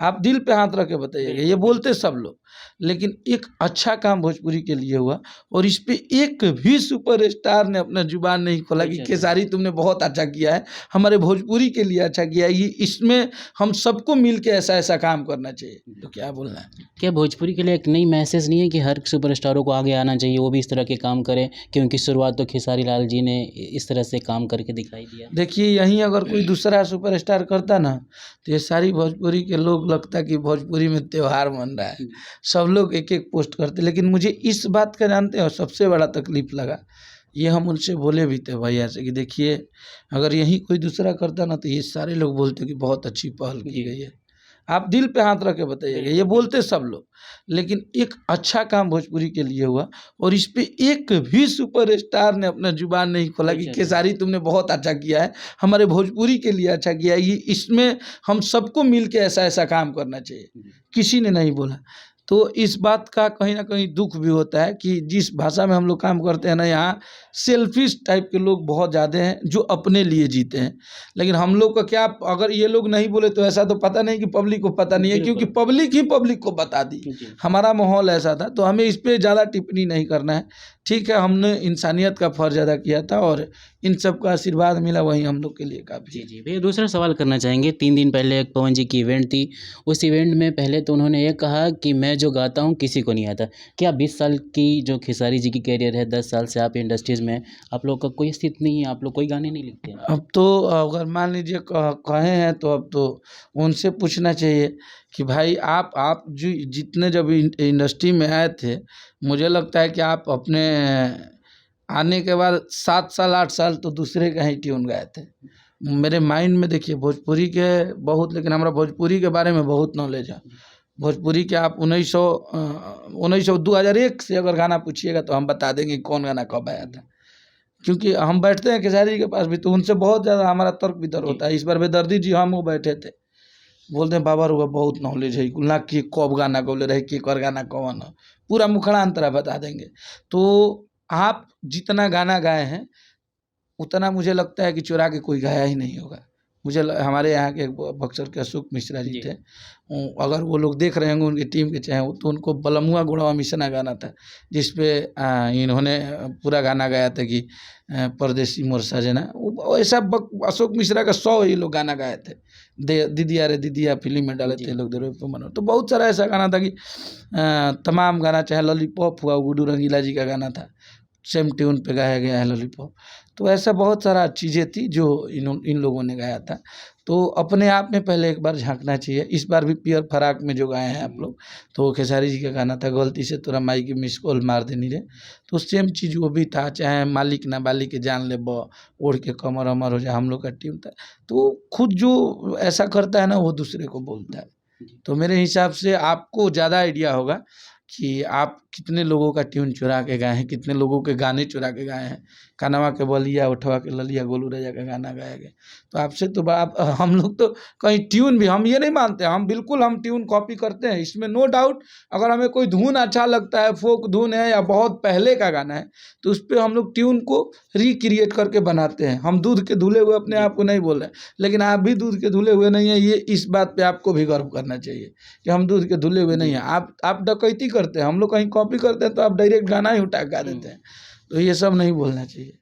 आप दिल पे हाथ रख के बताइएगा। ये बोलते सब लोग, लेकिन एक अच्छा काम भोजपुरी के लिए हुआ और इस पे एक भी सुपरस्टार ने अपना जुबान नहीं खोला कि खेसारी तुमने बहुत अच्छा किया है, हमारे भोजपुरी के लिए अच्छा किया है, ये इसमें हम सबको मिल के ऐसा ऐसा काम करना चाहिए। तो क्या बोलना है? क्या भोजपुरी के लिए एक नई मैसेज नहीं है कि हर सुपरस्टारों को आगे आना चाहिए, वो भी इस तरह के काम करें? क्योंकि शुरुआत तो खेसारी लाल जी ने इस तरह से काम करके दिखाई दिया। देखिए, यहीं अगर कोई दूसरा सुपरस्टार करता ना, तो ये सारी भोजपुरी के लोग लगता कि भोजपुरी में त्योहार मन रहा है, सब लोग एक एक पोस्ट करते। लेकिन मुझे इस बात का जानते हो सबसे बड़ा तकलीफ लगा, ये हम उनसे बोले भी थे भैया से कि देखिए, अगर यहीं कोई दूसरा करता ना, तो ये सारे लोग बोलते कि बहुत अच्छी पहल की गई है। आप दिल पे हाथ रख के बताइएगा। ये बोलते सब लोग, लेकिन एक अच्छा काम भोजपुरी के लिए हुआ और इस पे एक भी सुपरस्टार ने अपना जुबान नहीं खोला कि खेसारी तुमने बहुत अच्छा किया है, हमारे भोजपुरी के लिए अच्छा किया है, ये इसमें हम सबको मिल के ऐसा ऐसा काम करना चाहिए। किसी ने नहीं बोला। तो इस बात का कहीं ना कहीं दुख भी होता है कि जिस भाषा में हम लोग काम करते हैं ना, यहाँ सेल्फिश टाइप के लोग बहुत ज़्यादा हैं जो अपने लिए जीते हैं। लेकिन हम लोग का क्या, अगर ये लोग नहीं बोले तो ऐसा तो पता नहीं कि पब्लिक को पता नहीं है, क्योंकि पब्लिक ही पब्लिक को बता दी। हमारा माहौल ऐसा था, तो हमें इस पे ज़्यादा टिप्पणी नहीं करना है। ठीक है, हमने इंसानियत का फ़र्ज अदा किया था और इन सब का आशीर्वाद मिला, वही हम लोग के लिए काफ़ी है। जी भैया, दूसरा सवाल करना चाहेंगे। 3 दिन पहले एक पवन जी की इवेंट थी। उस इवेंट में पहले तो उन्होंने ये कहा कि मैं जो गाता हूँ किसी को नहीं आता। क्या 20 साल की जो खेसारी जी की कैरियर है, 10 साल से आप इंडस्ट्रीज़ में, आप लोग का कोई अस्तित्व नहीं है, आप लोग कोई गाने नहीं लिखते हैं? अब तो अगर मान लीजिए कहे हैं तो अब तो उनसे पूछना चाहिए कि भाई आप जो जितने जब इंडस्ट्री में आए थे, मुझे लगता है कि आप अपने आने के बाद 7 साल 8 साल तो दूसरे का ही ट्यून गाए थे। मेरे माइंड में देखिए भोजपुरी के बहुत, लेकिन हमारा भोजपुरी के बारे में बहुत नॉलेज है। भोजपुरी के आप 1900 2001 से अगर गाना पूछिएगा तो हम बता देंगे कौन गाना कब आया था। क्योंकि हम बैठते हैं खेसारी जी के पास भी, तो उनसे बहुत ज़्यादा हमारा तर्क वितर्क होता है। इस बार बेदर्दी जी हम वो बैठे थे, बोलते हैं बाबा रुआ बहुत नॉलेज है ना, कि कब गाना बोले रहे, कि कर गाना कौन है, पूरा मुखड़ा अंतरा बता देंगे। तो आप जितना गाना गाए हैं उतना मुझे लगता है कि चुरा के कोई गाया ही नहीं होगा। हमारे यहाँ के बक्सर के अशोक मिश्रा जी थे, अगर वो लोग देख रहे होंगे उनकी टीम के चाहे, तो उनको बलमुआ गुड़वा मिसना गाना था, जिस पे इन्होंने पूरा गाना गाया था कि परदेसी मोर सजना। ऐसा अशोक मिश्रा का 100 ये लोग गाना गाए थे। दीदिया रे दीदिया फिल्म में डाले थे लोग, देरो पे मनो। तो बहुत सारा ऐसा गाना था कि तमाम गाना, चाहे लॉलीपॉप हुआ, गुड्डू रंगीला जी का गाना था, सेम ट्यून पे गाया गया है लॉलीपॉप। तो ऐसा बहुत सारा चीज़ें थी जो इन लोगों ने गाया था। तो अपने आप में पहले एक बार झांकना चाहिए। इस बार भी पियर फराक में जो गाए हैं आप लोग, तो खेसारी जी का गाना था गलती से तोरा माई की मिस कॉल मार देनी रे, तो सेम चीज़ वो भी था। चाहे मालिक ना बालिक के जान ले ओढ़ के कमर अमर हो जाए, हम लोग का ट्यून था। तो खुद जो ऐसा करता है ना, वो दूसरे को बोलता है। तो मेरे हिसाब से आपको ज़्यादा आइडिया होगा कि आप कितने लोगों का ट्यून चुरा के गाए हैं, कितने लोगों के गाने चुरा के गाए हैं। कानवा के बलिया उठवा के ललिया गोलू राजा का गाना गाया गया। तो आपसे तो हम लोग तो कहीं ट्यून भी, हम ये नहीं मानते, हम बिल्कुल हम ट्यून कॉपी करते हैं, इसमें नो डाउट। अगर हमें कोई धुन अच्छा लगता है, फोक धुन है या बहुत पहले का गाना है, तो उस पर हम लोग ट्यून को रिक्रिएट करके बनाते हैं। हम दूध के धुले हुए अपने आप को नहीं बोल रहे, लेकिन आप भी दूध के धुले हुए नहीं है। ये इस बात पे आपको भी गर्व करना चाहिए कि हम दूध के धुले हुए नहीं हैं। आप डकैती करते हैं, हम लोग कहीं कॉपी करते हैं तो आप डायरेक्ट गाना ही उठा के गा देते हैं। तो ये सब नहीं बोलना चाहिए।